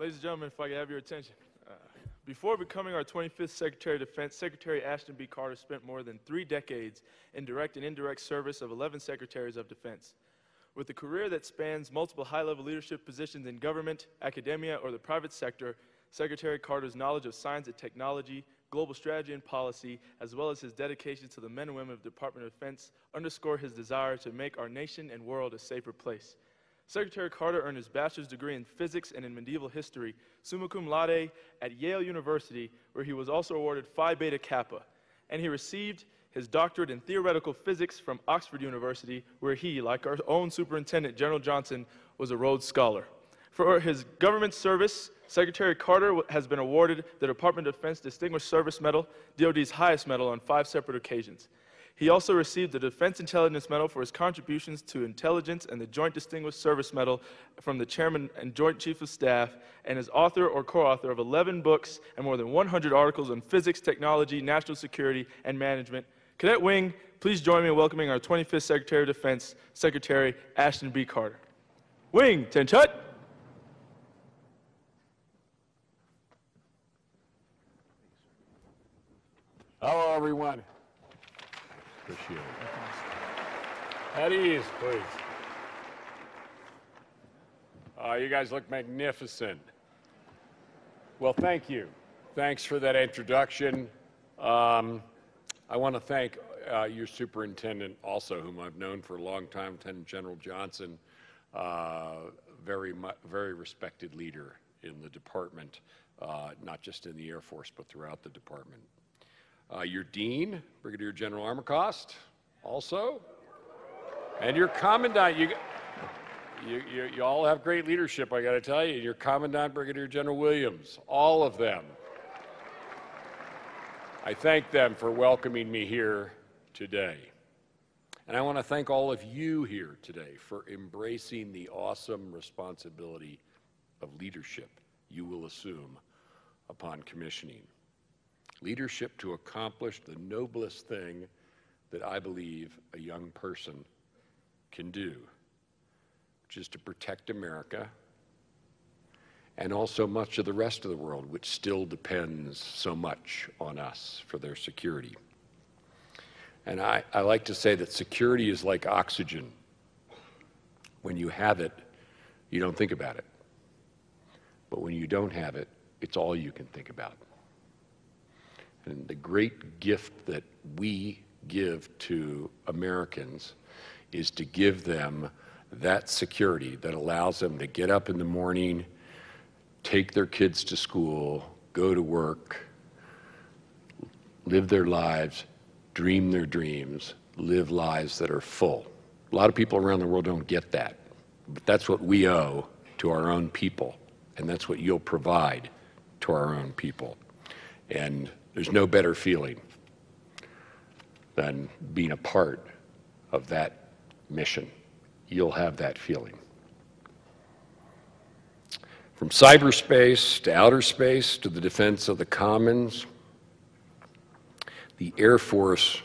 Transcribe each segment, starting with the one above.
Ladies and gentlemen, if I could have your attention. Before becoming our 25th Secretary of Defense, Secretary Ashton B. Carter spent more than 3 decades in direct and indirect service of 11 Secretaries of Defense. With a career that spans multiple high-level leadership positions in government, academia, or the private sector, Secretary Carter's knowledge of science and technology, global strategy and policy, as well as his dedication to the men and women of the Department of Defense, underscore his desire to make our nation and world a safer place. Secretary Carter earned his bachelor's degree in physics and in medieval history, summa cum laude, at Yale University, where he was also awarded Phi Beta Kappa. And he received his doctorate in theoretical physics from Oxford University, where he, like our own Superintendent General Johnson, was a Rhodes Scholar. For his government service, Secretary Carter has been awarded the Department of Defense Distinguished Service Medal, DoD's highest medal, on 5 separate occasions. He also received the Defense Intelligence Medal for his contributions to intelligence and the Joint Distinguished Service Medal from the Chairman and Joint Chief of Staff, and is author or co-author of 11 books and more than 100 articles on physics, technology, national security, and management. Cadet Wing, please join me in welcoming our 25th Secretary of Defense, Secretary Ashton B. Carter. Wing, Tenchut. Hello, everyone. Appreciate it. At ease, please. You guys look magnificent. Well, thank you. Thanks for that introduction. I want to thank your superintendent also, whom I've known for a long time, Lieutenant General Johnson, very respected leader in the department, not just in the Air Force, but throughout the department. Your Dean, Brigadier General Armacost, also. And your Commandant, you all have great leadership, I got to tell you. Your Commandant, Brigadier General Williams, all of them. I thank them for welcoming me here today. And I want to thank all of you here today for embracing the awesome responsibility of leadership you will assume upon commissioning. Leadership to accomplish the noblest thing that I believe a young person can do, which is to protect America and also much of the rest of the world, which still depends so much on us for their security. And I like to say that security is like oxygen. When you have it, you don't think about it. But when you don't have it, it's all you can think about. And the great gift that we give to Americans is to give them that security that allows them to get up in the morning, take their kids to school, go to work, live their lives, dream their dreams, live lives that are full. A lot of people around the world don't get that, but that's what we owe to our own people, and that's what you'll provide to our own people. And there's no better feeling than being a part of that mission. You'll have that feeling. From cyberspace to outer space to the defense of the commons, the Air Force,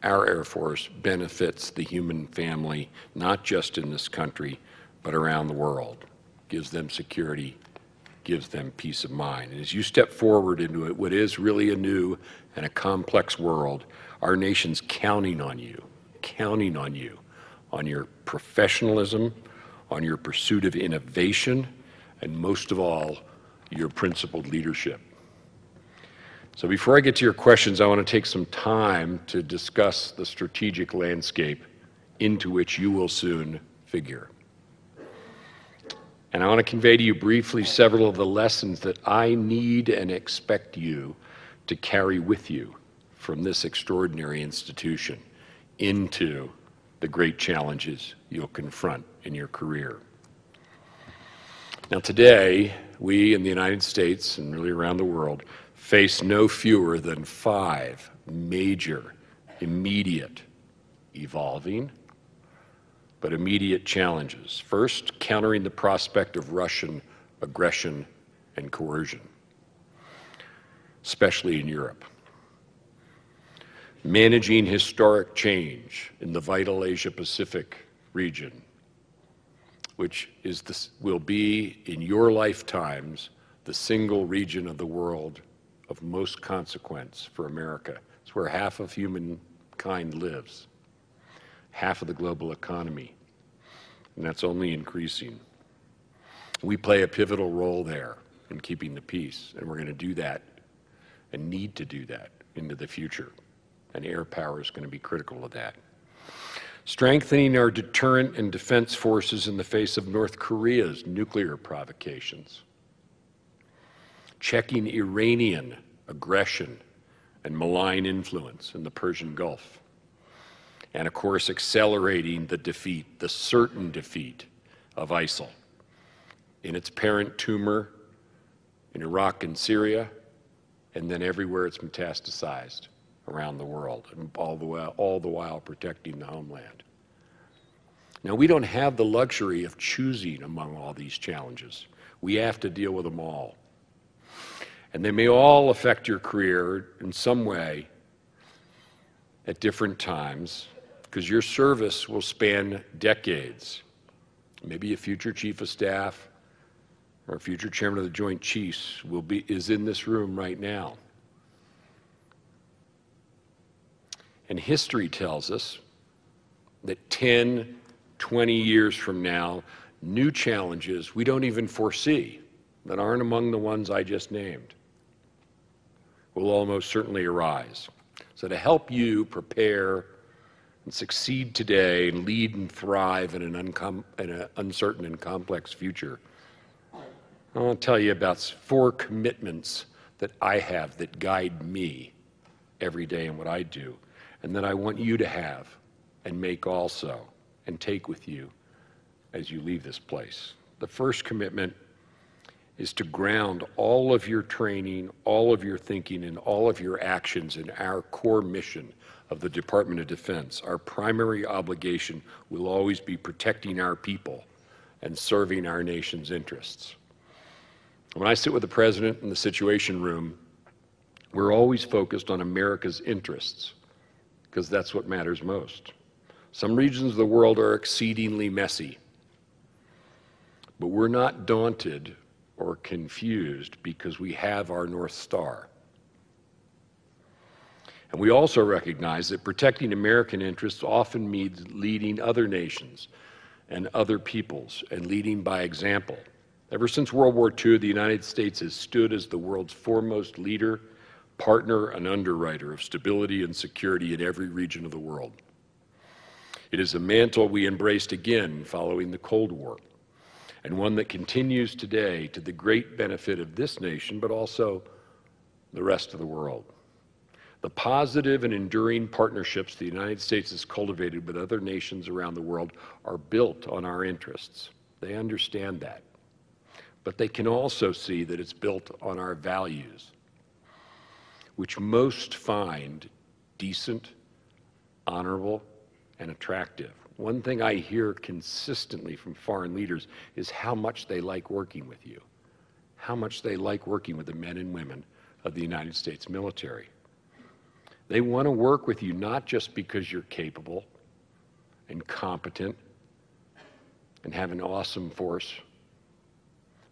our Air Force, benefits the human family, not just in this country, but around the world. Gives them security, gives them peace of mind. And as you step forward into what is really a new and a complex world, our nation's counting on you, on your professionalism, on your pursuit of innovation, and most of all, your principled leadership. So before I get to your questions, I want to take some time to discuss the strategic landscape into which you will soon figure. And I want to convey to you briefly several of the lessons that I need and expect you to carry with you from this extraordinary institution into the great challenges you'll confront in your career. Now today, we in the United States and really around the world face no fewer than 5 major, immediate, evolving, but immediate challenges. First, countering the prospect of Russian aggression and coercion, especially in Europe. Managing historic change in the vital Asia-Pacific region, which will be, in your lifetimes, the single region of the world of most consequence for America. It's where half of humankind lives, half of the global economy, and that's only increasing. We play a pivotal role there in keeping the peace, and we're going to do that and need to do that into the future, and air power is going to be critical to that. Strengthening our deterrent and defense forces in the face of North Korea's nuclear provocations. Checking Iranian aggression and malign influence in the Persian Gulf. And of course, accelerating the defeat, the certain defeat of ISIL in its parent tumor in Iraq and Syria, and then everywhere it's metastasized around the world, and all the while protecting the homeland. Now, we don't have the luxury of choosing among all these challenges. We have to deal with them all. And they may all affect your career in some way at different times, because your service will span decades. Maybe a future chief of staff or a future chairman of the Joint Chiefs is in this room right now. And history tells us that 10, 20 years from now, new challenges we don't even foresee, that aren't among the ones I just named, will almost certainly arise. So to help you prepare and succeed today and lead and thrive in an uncertain and complex future, I want to tell you about 4 commitments that I have that guide me every day in what I do, and that I want you to have and make also and take with you as you leave this place. The first commitment is to ground all of your training, all of your thinking, and all of your actions in our core mission of the Department of Defense. Our primary obligation will always be protecting our people and serving our nation's interests. When I sit with the President in the Situation Room, we're always focused on America's interests, because that's what matters most. Some regions of the world are exceedingly messy, but we're not daunted or confused because we have our North Star. And we also recognize that protecting American interests often means leading other nations and other peoples, and leading by example. Ever since World War II, the United States has stood as the world's foremost leader, partner, and underwriter of stability and security in every region of the world. It is a mantle we embraced again following the Cold War, and one that continues today to the great benefit of this nation, but also the rest of the world. The positive and enduring partnerships the United States has cultivated with other nations around the world are built on our interests. They understand that. But they can also see that it's built on our values, which most find decent, honorable, and attractive. One thing I hear consistently from foreign leaders is how much they like working with you, how much they like working with the men and women of the United States military. They want to work with you not just because you're capable and competent and have an awesome force,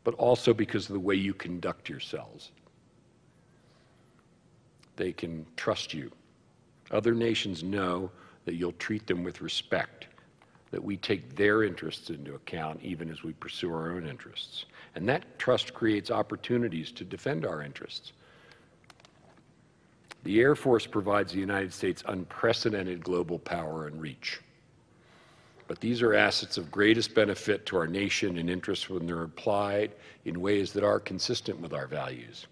but also because of the way you conduct yourselves. They can trust you. Other nations know that you'll treat them with respect, that we take their interests into account even as we pursue our own interests. And that trust creates opportunities to defend our interests. The Air Force provides the United States unprecedented global power and reach. But these are assets of greatest benefit to our nation and interests when they're applied in ways that are consistent with our values.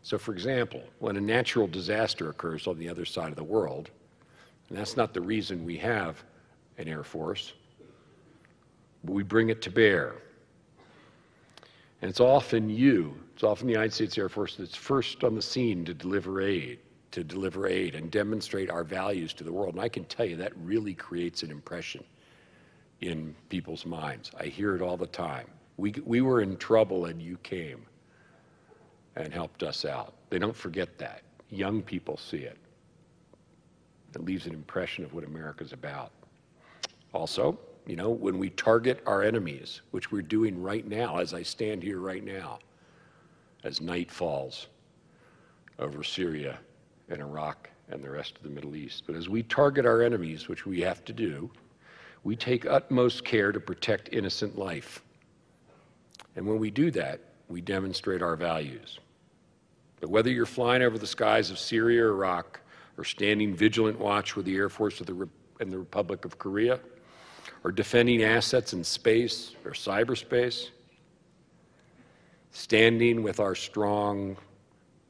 So, for example, when a natural disaster occurs on the other side of the world, and that's not the reason we have an Air Force, but we bring it to bear. And it's often the United States Air Force that's first on the scene to deliver aid and demonstrate our values to the world. And I can tell you that really creates an impression in people's minds. I hear it all the time. We were in trouble and you came and helped us out. They don't forget that. Young people see it. It leaves an impression of what America's about. Also, when we target our enemies, which we're doing right now, as I stand here right now, as night falls over Syria and Iraq and the rest of the Middle East. But as we target our enemies, which we have to do, we take utmost care to protect innocent life. And when we do that, we demonstrate our values. But whether you're flying over the skies of Syria or Iraq, or standing vigilant watch with the Air Force of the Republic of Korea, or defending assets in space or cyberspace, standing with our strong,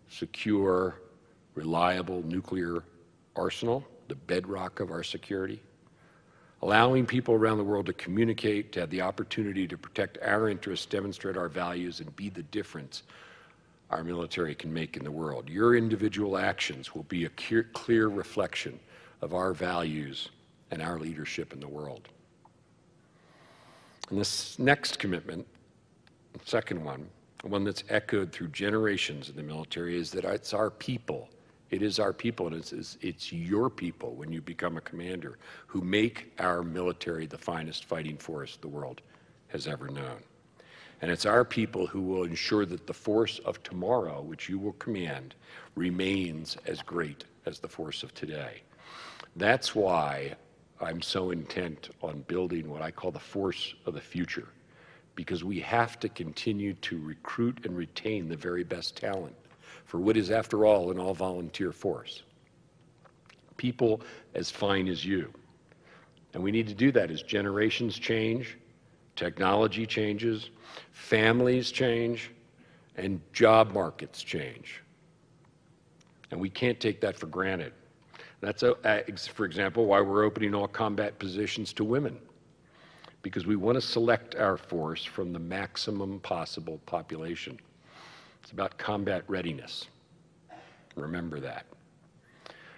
secure, reliable nuclear arsenal, the bedrock of our security, allowing people around the world to communicate, to have the opportunity to protect our interests, demonstrate our values, and be the difference our military can make in the world. Your individual actions will be a clear reflection of our values and our leadership in the world. And this next commitment, the second one that's echoed through generations in the military, is that it's our people. It is our people, and it's your people, when you become a commander, who make our military the finest fighting force the world has ever known. And it's our people who will ensure that the force of tomorrow, which you will command, remains as great as the force of today. That's why I'm so intent on building what I call the force of the future, because we have to continue to recruit and retain the very best talent for what is, after all, an all-volunteer force. People as fine as you. And we need to do that as generations change, technology changes, families change, and job markets change. And we can't take that for granted. That's, for example, why we're opening all combat positions to women, because we want to select our force from the maximum possible population. It's about combat readiness. Remember that.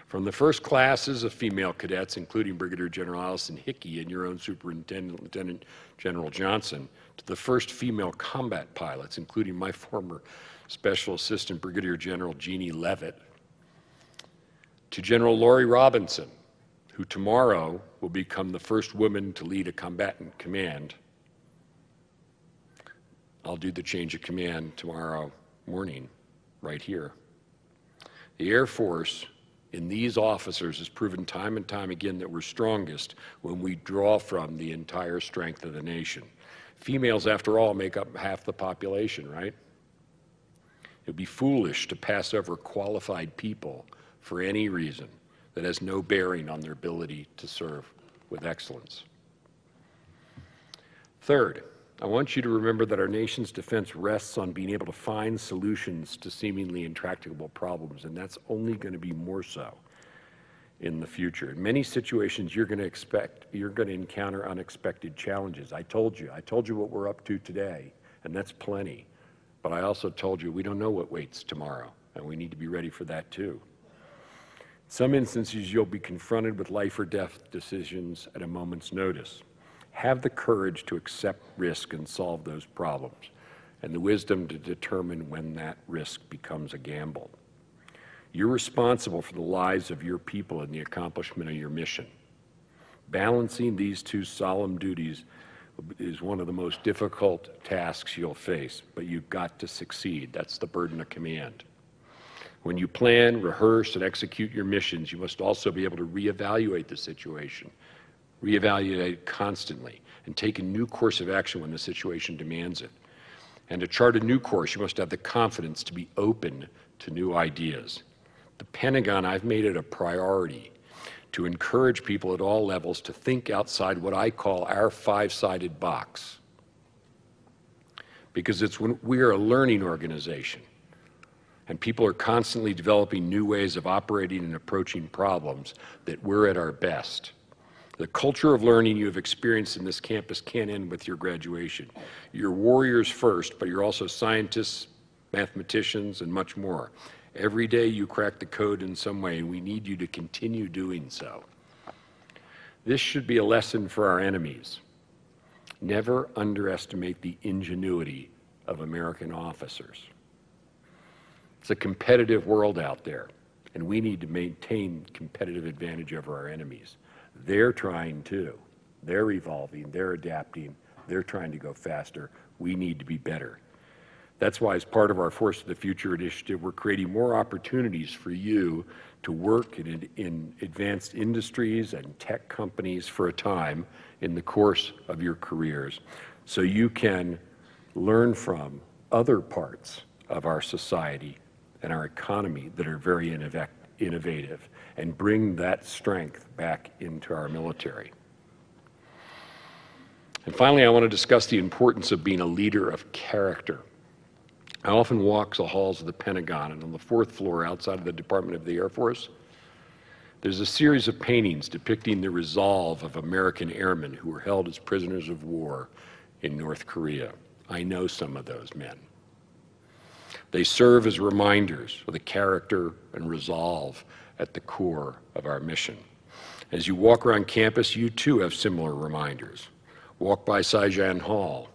From the first classes of female cadets, including Brigadier General Allison Hickey and your own Superintendent, Lieutenant General Johnson, to the first female combat pilots, including my former Special Assistant Brigadier General Jeannie Leavitt, to General Lori Robinson, who tomorrow will become the first woman to lead a combatant command. I'll do the change of command tomorrow morning, right here. The Air Force, in these officers, has proven time and time again that we're strongest when we draw from the entire strength of the nation. Females, after all, make up half the population, right? It would be foolish to pass over qualified people for any reason that has no bearing on their ability to serve with excellence. Third, I want you to remember that our nation's defense rests on being able to find solutions to seemingly intractable problems, and that's only going to be more so in the future. In many situations, you're going to encounter unexpected challenges. I told you what we're up to today, and that's plenty. But I also told you we don't know what waits tomorrow, and we need to be ready for that too. In some instances, you'll be confronted with life or death decisions at a moment's notice. Have the courage to accept risk and solve those problems, and the wisdom to determine when that risk becomes a gamble. You're responsible for the lives of your people and the accomplishment of your mission. Balancing these two solemn duties is one of the most difficult tasks you'll face, but you've got to succeed. That's the burden of command. When you plan, rehearse, and execute your missions, you must also be able to reevaluate the situation, reevaluate it constantly, and take a new course of action when the situation demands it. And to chart a new course, you must have the confidence to be open to new ideas. The Pentagon, I've made it a priority to encourage people at all levels to think outside what I call our five-sided box. Because we are a learning organization, and people are constantly developing new ways of operating and approaching problems that we're at our best. The culture of learning you have experienced in this campus can't end with your graduation. You're warriors first, but you're also scientists, mathematicians, and much more. Every day you crack the code in some way, and we need you to continue doing so. This should be a lesson for our enemies. Never underestimate the ingenuity of American officers. It's a competitive world out there, and we need to maintain competitive advantage over our enemies. They're trying to. They're evolving, they're adapting, they're trying to go faster. We need to be better. That's why, as part of our Force of the Future initiative, we're creating more opportunities for you to work in advanced industries and tech companies for a time in the course of your careers, so you can learn from other parts of our society and our economy that are very innovative, and bring that strength back into our military. And finally, I want to discuss the importance of being a leader of character. I often walk the halls of the Pentagon, and on the 4th floor outside of the Department of the Air Force, there's a series of paintings depicting the resolve of American airmen who were held as prisoners of war in North Korea. I know some of those men. They serve as reminders of the character and resolve at the core of our mission. As you walk around campus, you too have similar reminders. Walk by Saigon Hall,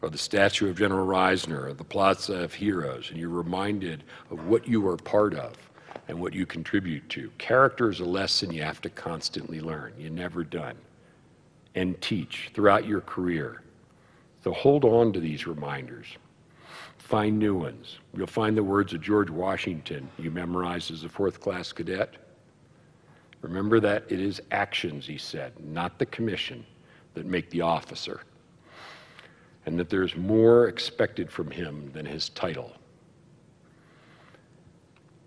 or the statue of General Reisner, or the Plaza of Heroes, and you're reminded of what you are part of and what you contribute to. Character is a lesson you have to constantly learn. You're never done. And teach throughout your career. So hold on to these reminders. Find new ones. You'll find the words of George Washington you memorized as a 4th class cadet. Remember that it is actions, he said, not the commission, that make the officer, and that there's more expected from him than his title.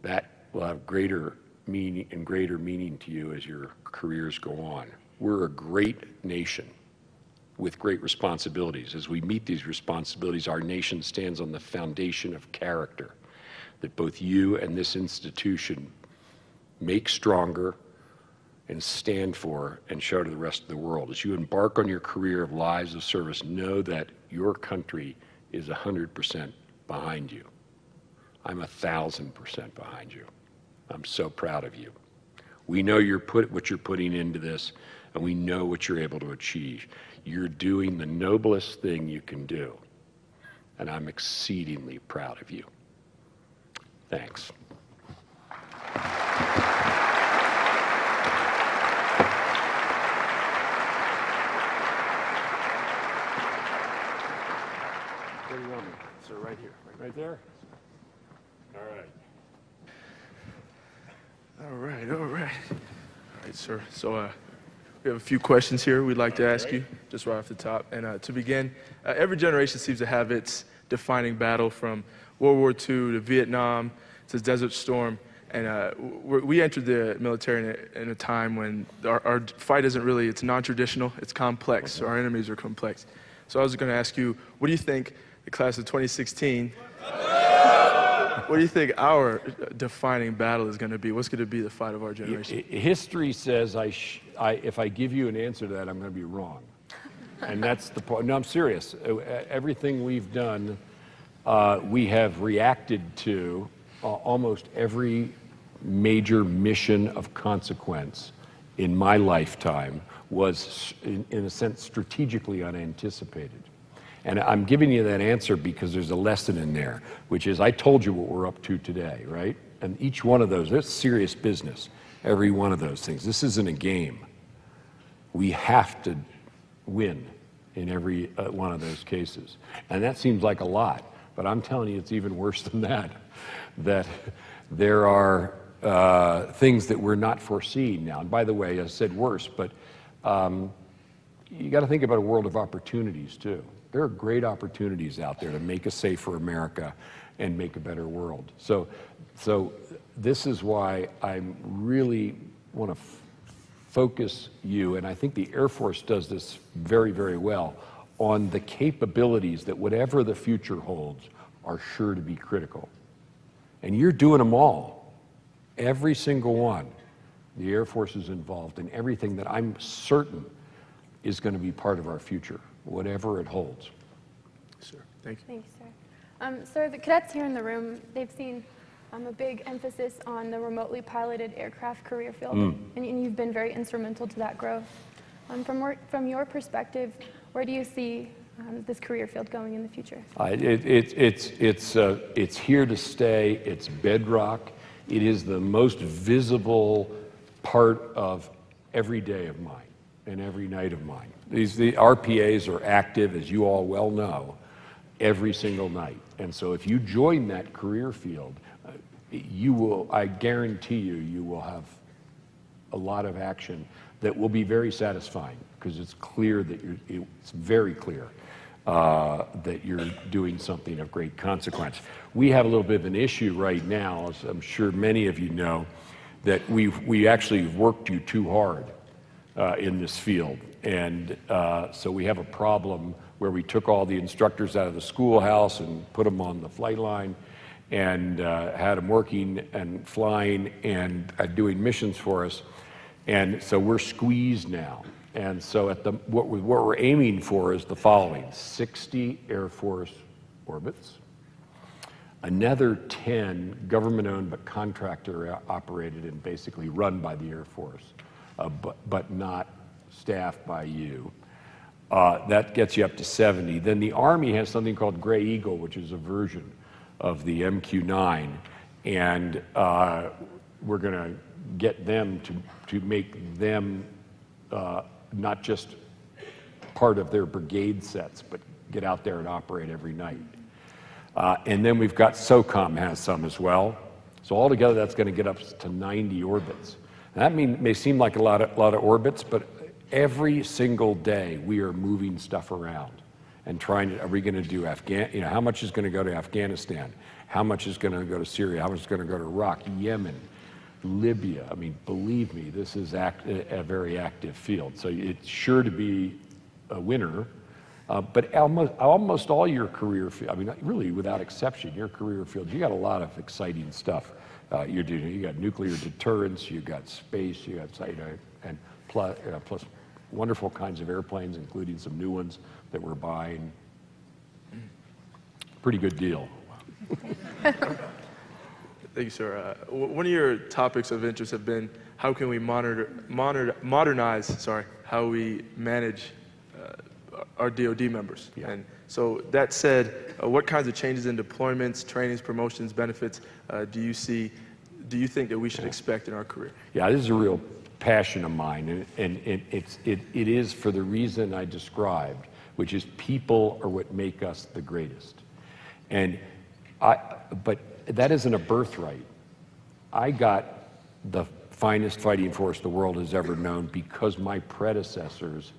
That will have greater meaning to you as your careers go on. We're a great nation with great responsibilities. As we meet these responsibilities, our nation stands on the foundation of character that both you and this institution make stronger and stand for and show to the rest of the world. As you embark on your career of lives of service, know that your country is 100% behind you. I'm 1,000% behind you. I'm so proud of you. We know what you're putting into this, and we know what you're able to achieve. You're doing the noblest thing you can do, and I'm exceedingly proud of you. Thanks. Where do you want me? Sir, right here. Right there? All right. All right, sir. So we have a few questions here we'd like to ask you, just right off the top. And to begin, every generation seems to have its defining battle, from World War II to Vietnam to Desert Storm. And we entered the military in a time when our fight isn't really, it's non-traditional, it's complex. So our enemies are complex. So I was going to ask you, what do you think the class of 2016, what do you think our defining battle is going to be? What's going to be the fight of our generation? History says if I give you an answer to that, I'm going to be wrong. And that's the point. No, I'm serious. Everything we've done, we have reacted to almost every major mission of consequence in my lifetime was, in a sense, strategically unanticipated. And I'm giving you that answer because there's a lesson in there, which is I told you what we're up to today, right? And each one of those, that's serious business, every one of those things. This isn't a game. We have to win in every one of those cases. And that seems like a lot, but I'm telling you it's even worse than that, that there are things that we're not foreseeing now. And by the way, I said worse, but you got to think about a world of opportunities too. There are great opportunities out there to make a safer America and make a better world. So this is why I really want to focus you, and I think the Air Force does this very, very well, on the capabilities that whatever the future holds are sure to be critical. And you're doing them all, every single one. The Air Force is involved in everything that I'm certain is going to be part of our future, whatever it holds. Sir, thank you. Thank you, sir. Sir, the cadets here in the room, they've seen a big emphasis on the remotely piloted aircraft career field, and you've been very instrumental to that growth. From your perspective, where do you see this career field going in the future? It's here to stay. It's bedrock. It is the most visible part of every day of mine and every night of mine. The RPAs are active, as you all well know, every single night. And so if you join that career field, you will, I guarantee you, you will have a lot of action that will be very satisfying, because it's clear that it's very clear that you're doing something of great consequence. We have a little bit of an issue right now, as I'm sure many of you know, that we actually worked you too hard in this field. And so we have a problem where we took all the instructors out of the schoolhouse and put them on the flight line and had them working and flying and doing missions for us. And so we're squeezed now. And so what we're aiming for is the following: 60 Air Force orbits, another 10 government-owned but contractor-operated and basically run by the Air Force, but not staffed by you. That gets you up to 70. Then the Army has something called Gray Eagle, which is a version of the MQ-9, and we're going to get them to make them not just part of their brigade sets, but get out there and operate every night. And then we've got SOCOM has some as well. So altogether, that's going to get up to 90 orbits. And that may seem like a lot of orbits, but every single day we are moving stuff around and trying to, are we going to do how much is going to go to Afghanistan? How much is going to go to Syria? How much is going to go to Iraq, Yemen, Libya? I mean, believe me, this is a very active field. So it's sure to be a winner. But almost all your career field, I mean, really without exception, your career field, you got a lot of exciting stuff you're doing. You got nuclear deterrence, you got space, you got, and plus wonderful kinds of airplanes, including some new ones that we're buying. Pretty good deal. Thank you, sir. One of your topics of interest have been how can we modernize how we manage our DoD members. Yeah. And so that said, what kinds of changes in deployments, trainings, promotions, benefits do you think that we should expect in our career? Yeah, this is a real passion of mine, and it is for the reason I described, which is people are what make us the greatest. But that isn't a birthright. I got the finest fighting force the world has ever known because my predecessors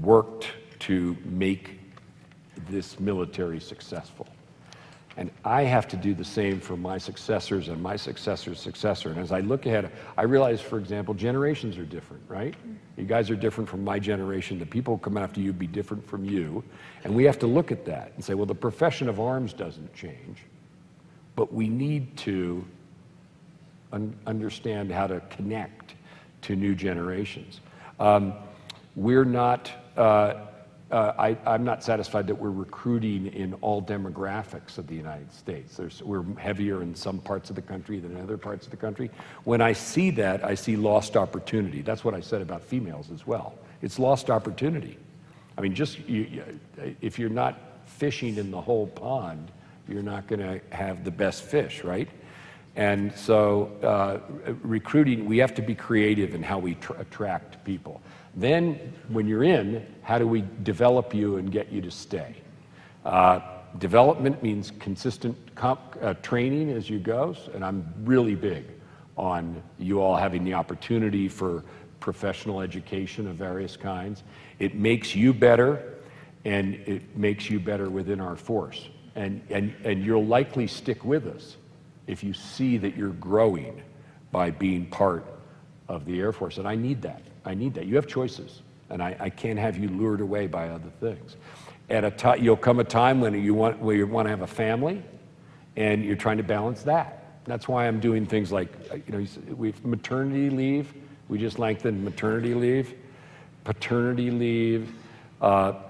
worked to make this military successful. And I have to do the same for my successors and my successor's successor. And as I look ahead, I realize, for example, generations are different, right? You guys are different from my generation. The people who come after you be different from you. And we have to look at that and say, well, the profession of arms doesn't change, but we need to understand how to connect to new generations. We're not, I'm not satisfied that we're recruiting in all demographics of the United States. We're heavier in some parts of the country than in other parts of the country. When I see that, I see lost opportunity. That's what I said about females as well. It's lost opportunity. I mean, if you're not fishing in the whole pond, you're not going to have the best fish, right? And so recruiting, we have to be creative in how we attract people. Then, when you're in, how do we develop you and get you to stay? Development means consistent training as you go, and I'm really big on you all having the opportunity for professional education of various kinds. It makes you better, and it makes you better within our force. And you'll likely stick with us if you see that you're growing by being part of the Air Force. And I need that. I need that. You have choices, and I can't have you lured away by other things. You'll come a time when you want to have a family, and you're trying to balance that. That's why I'm doing things like, we've maternity leave. We just lengthened maternity leave, paternity leave,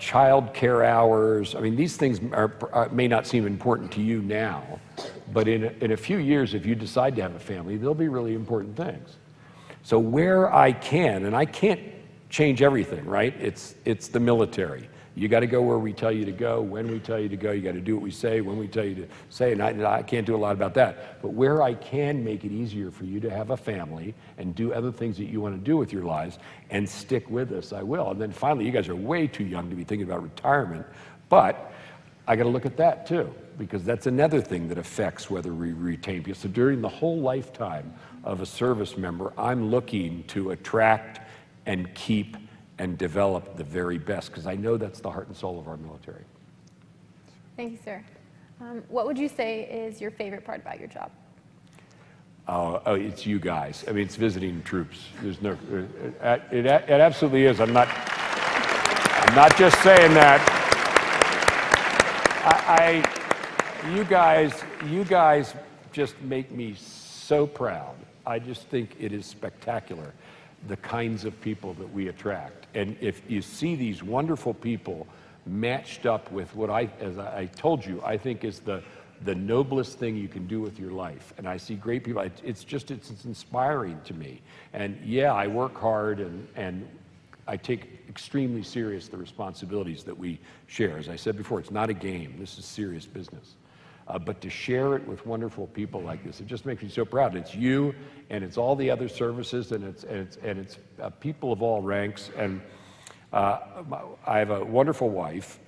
child care hours. I mean, these things may not seem important to you now, but in a few years, if you decide to have a family, they'll be really important things. So where I can, and I can't change everything, right? It's the military. You got to go where we tell you to go, when we tell you to go. You got to do what we say, when we tell you to say, and I can't do a lot about that. But where I can make it easier for you to have a family and do other things that you want to do with your lives and stick with us, I will. And then finally, you guys are way too young to be thinking about retirement, but I got to look at that too, because that's another thing that affects whether we retain people. So during the whole lifetime of a service member, I'm looking to attract and keep and develop the very best, because I know that's the heart and soul of our military. Thank you, sir. What would you say is your favorite part about your job? Oh, it's you guys. I mean, it's visiting troops. There's no, it absolutely is. I'm not just saying that. You guys just make me so proud. I just think it is spectacular, the kinds of people that we attract. And if you see these wonderful people matched up with what as I told you, I think is the noblest thing you can do with your life. And I see great people. It's inspiring to me. And yeah, I work hard and I take extremely serious the responsibilities that we share. As I said before, it's not a game. This is serious business. But to share it with wonderful people like this, it just makes me so proud. It's you, and it's all the other services, and it's people of all ranks. And I have a wonderful wife,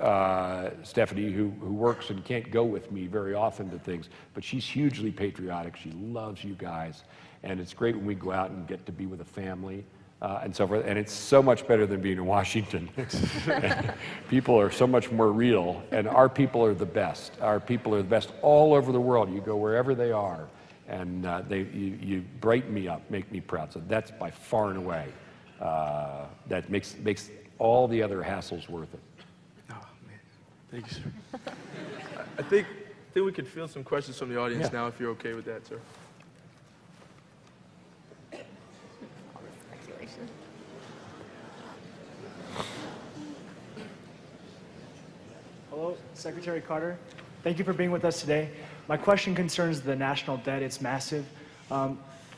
Stephanie, who works and can't go with me very often to things, but she's hugely patriotic. She loves you guys, and it's great when we go out and get to be with a family. And so forth, and it's so much better than being in Washington. People are so much more real, and our people are the best. Our people are the best all over the world. You go wherever they are, and you brighten me up, make me proud. So that's by far and away, that makes all the other hassles worth it. Oh, man. Thank you, sir. I think we could field some questions from the audience now, if you're okay with that, sir. Hello, Secretary Carter. Thank you for being with us today. My question concerns the national debt. It's massive.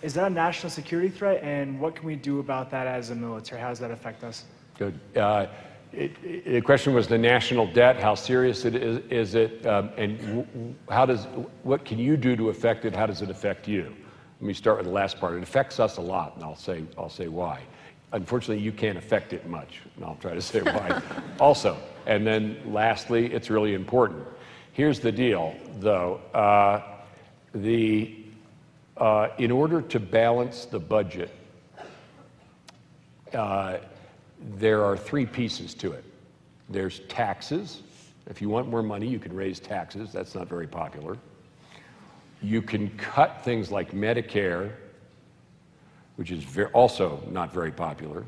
Is that a national security threat, and what can we do about that as a military? How does that affect us? Good. The question was the national debt, how serious it is it, and what can you do to affect it? How does it affect you? Let me start with the last part. It affects us a lot, and I'll say why. Unfortunately, you can't affect it much, and I'll try to say why also. And then lastly, it's really important. Here's the deal, though. In order to balance the budget, there are three pieces to it. There's taxes. If you want more money, you can raise taxes. That's not very popular. You can cut things like Medicare, which is also not very popular.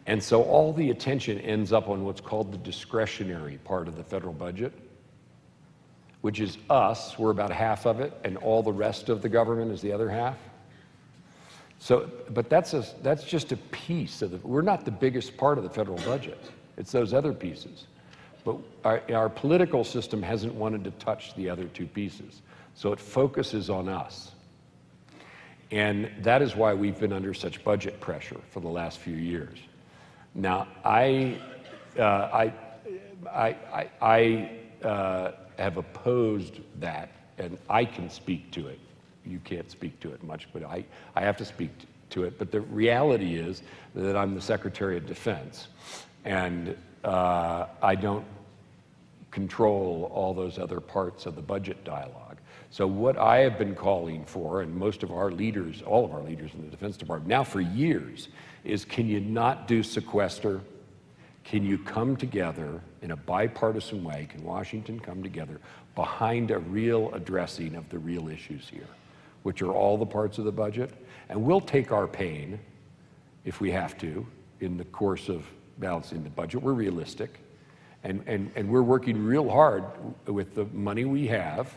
And so all the attention ends up on what's called the discretionary part of the federal budget, which is us. We're about half of it, and all the rest of the government is the other half. So, but that's just a piece of we're not the biggest part of the federal budget. It's those other pieces. But our political system hasn't wanted to touch the other two pieces. So it focuses on us. And that is why we've been under such budget pressure for the last few years. Now, I have opposed that, and I can speak to it. You can't speak to it much, but I have to speak to it. But the reality is that I'm the Secretary of Defense, and I don't control all those other parts of the budget dialogue. So what I have been calling for, and most of our leaders, all of our leaders in the Defense Department, now for years, is can you not do sequester? Can you come together in a bipartisan way? Can Washington come together behind a real addressing of the real issues here, which are all the parts of the budget? And we'll take our pain, if we have to, in the course of balancing the budget. We're realistic. And we're working real hard with the money we have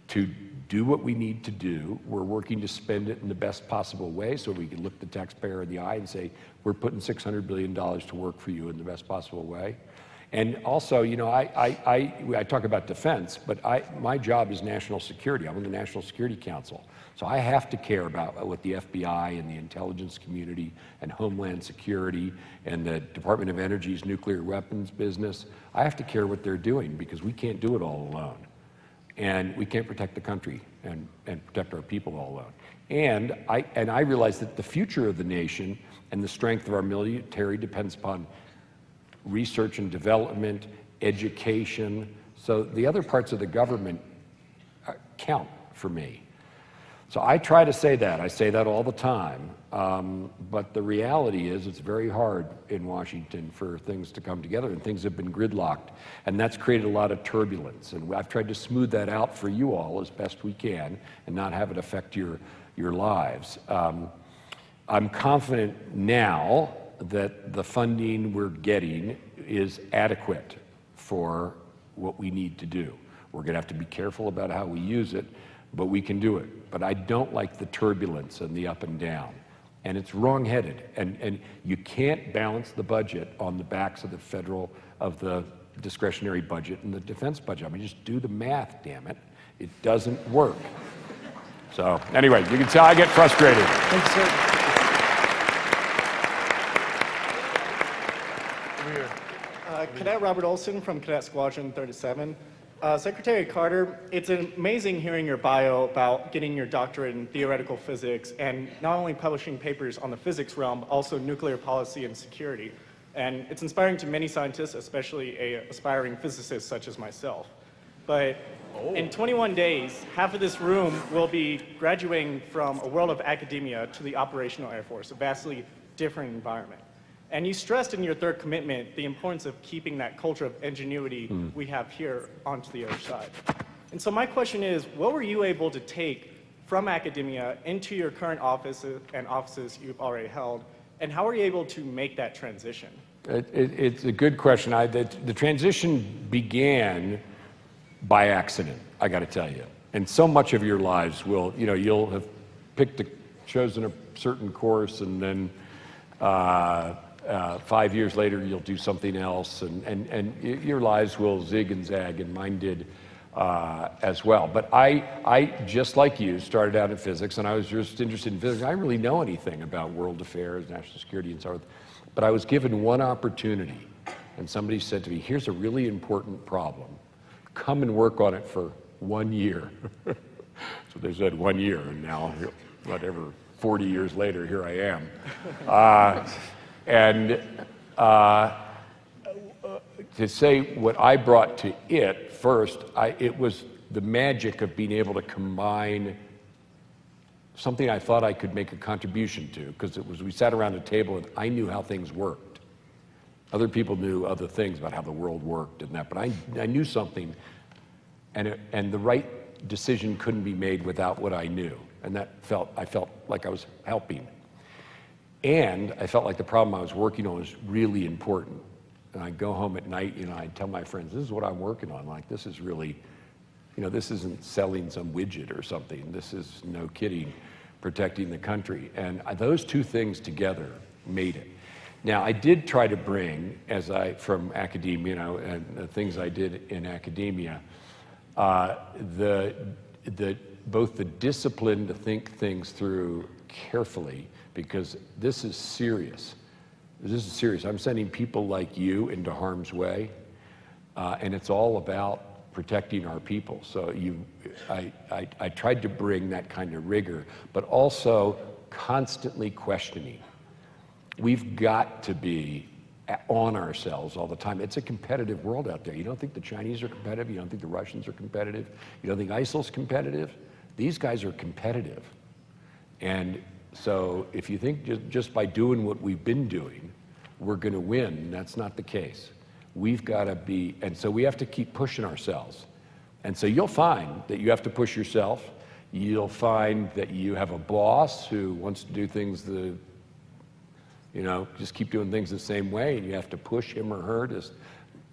to do what we need to do. We're working to spend it in the best possible way so we can look the taxpayer in the eye and say, we're putting $600 billion to work for you in the best possible way. And also, you know, I talk about defense, but my job is national security. I'm in the National Security Council. So I have to care about what the FBI and the intelligence community and Homeland Security and the Department of Energy's nuclear weapons business. I have to care what they're doing because we can't do it all alone. And we can't protect the country and protect our people all alone. And I realize that the future of the nation and the strength of our military depends upon research and development, education, So the other parts of the government count for me. So I try to say that. I say that all the time. But the reality is it's very hard in Washington for things to come together, and things have been gridlocked. And that's created a lot of turbulence. And I've tried to smooth that out for you all as best we can and not have it affect your lives. I'm confident now that the funding we're getting is adequate for what we need to do. We're going to have to be careful about how we use it, but we can do it. But I don't like the turbulence and the up and down. And it's wrong-headed. And you can't balance the budget on the backs of the discretionary budget and the defense budget. I mean, just do the math, damn it. It doesn't work. So anyway, you can tell I get frustrated. Thank you, sir. Cadet Robert Olson from Cadet Squadron 37. Secretary Carter, it's amazing hearing your bio about getting your doctorate in theoretical physics and not only publishing papers on the physics realm, but also nuclear policy and security. And it's inspiring to many scientists, especially an aspiring physicist such as myself. But in 21 days, half of this room will be graduating from a world of academia to the operational Air Force, a vastly different environment. And you stressed in your third commitment the importance of keeping that culture of ingenuity we have here onto the other side. And so my question is, what were you able to take from academia into your current offices and offices you've already held, and how are you able to make that transition? It's a good question. The transition began by accident, I got to tell you. And so much of your lives will, you'll have chosen a certain course, and then 5 years later, you'll do something else, and your lives will zig and zag, and mine did as well. But I, just like you, started out in physics, and I was just interested in physics. I didn't really know anything about world affairs, national security, and so forth. But I was given one opportunity, and somebody said to me, here's a really important problem. Come and work on it for 1 year. So they said 1 year, and now, whatever, 40 years later, here I am. And to say what I brought to it first, it was the magic of being able to combine something I thought I could make a contribution to, because we sat around a table and I knew how things worked. Other people knew other things about how the world worked and that, but I knew something, and the right decision couldn't be made without what I knew, and I felt like I was helping. And I felt like the problem I was working on was really important. And I'd go home at night, I'd tell my friends, this is what I'm working on. Like, this is really, this isn't selling some widget or something. This is, no kidding, protecting the country. And those two things together made it. Now, I did try to bring, from academia, and the things I did in academia, both the discipline to think things through carefully, because this is serious. This is serious. I'm sending people like you into harm's way, and it's all about protecting our people. So I tried to bring that kind of rigor, but also constantly questioning. We've got to be on ourselves all the time. It's a competitive world out there. You don't think the Chinese are competitive? You don't think the Russians are competitive? You don't think ISIL's competitive? These guys are competitive. And so if you think just by doing what we've been doing, we're going to win, that's not the case. We've got to be, and so we have to keep pushing ourselves. And so you'll find that you have to push yourself. You'll find that you have a boss who wants to do things just keep doing things the same way, and you have to push him or her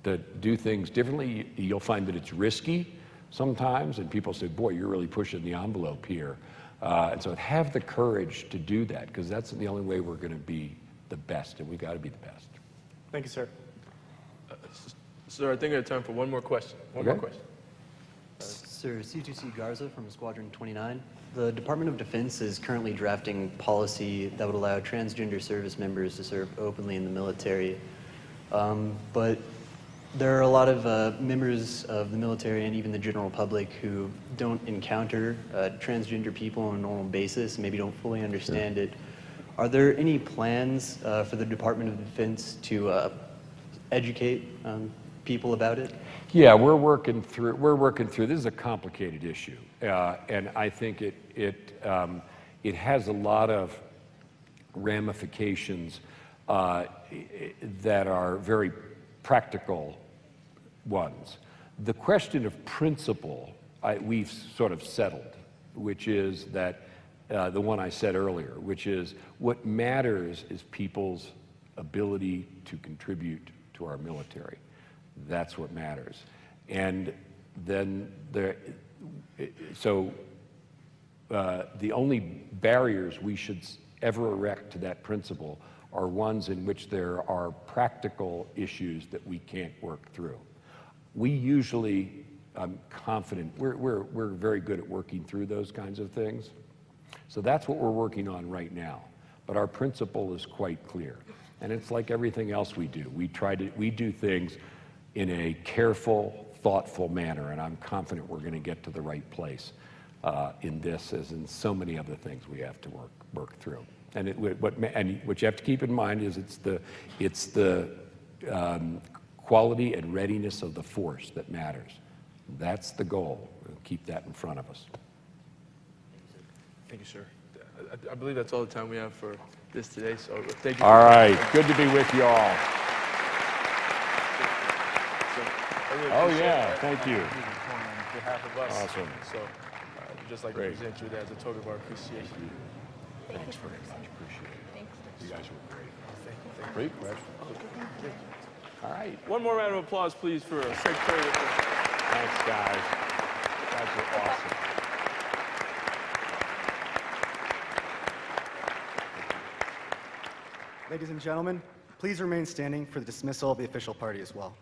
to do things differently. You'll find that it's risky sometimes, and people say, boy, you're really pushing the envelope here. And so have the courage to do that, because that's the only way we're going to be the best, and we've got to be the best. Thank you, sir. Sir, I think I have time for one more question. One more question. Sir, C2C Garza from Squadron 29. The Department of Defense is currently drafting policy that would allow transgender service members to serve openly in the military. But there are a lot of members of the military and even the general public who don't encounter transgender people on a normal basis, maybe don't fully understand it. Are there any plans for the Department of Defense to educate people about it? Yeah, we're working through. This is a complicated issue, and I think it has a lot of ramifications that are very practical ones. The question of principle, we've sort of settled, which is that the one I said earlier, which is what matters is people's ability to contribute to our military. That's what matters. And then the only barriers we should ever erect to that principle are ones in which there are practical issues that we can't work through. We usually, I'm confident, we're very good at working through those kinds of things. So that's what we're working on right now. But our principle is quite clear. And it's like everything else we do. We do things in a careful, thoughtful manner, and I'm confident we're going to get to the right place in this, as in so many other things we have to work through. And what you have to keep in mind is it's the quality and readiness of the force that matters. That's the goal. We'll keep that in front of us. Thank you, sir. I believe that's all the time we have for this today, so thank you. All right, good to be with you all. Oh yeah, thank you. On behalf of us. Awesome. So we'd just like to present you as a token of our appreciation. Thanks very much, appreciate it. Thank you. You guys were great. Great question. All right. One more round of applause, please, for Secretary of Defense. Thanks, guys. You guys were awesome. Ladies and gentlemen, please remain standing for the dismissal of the official party as well.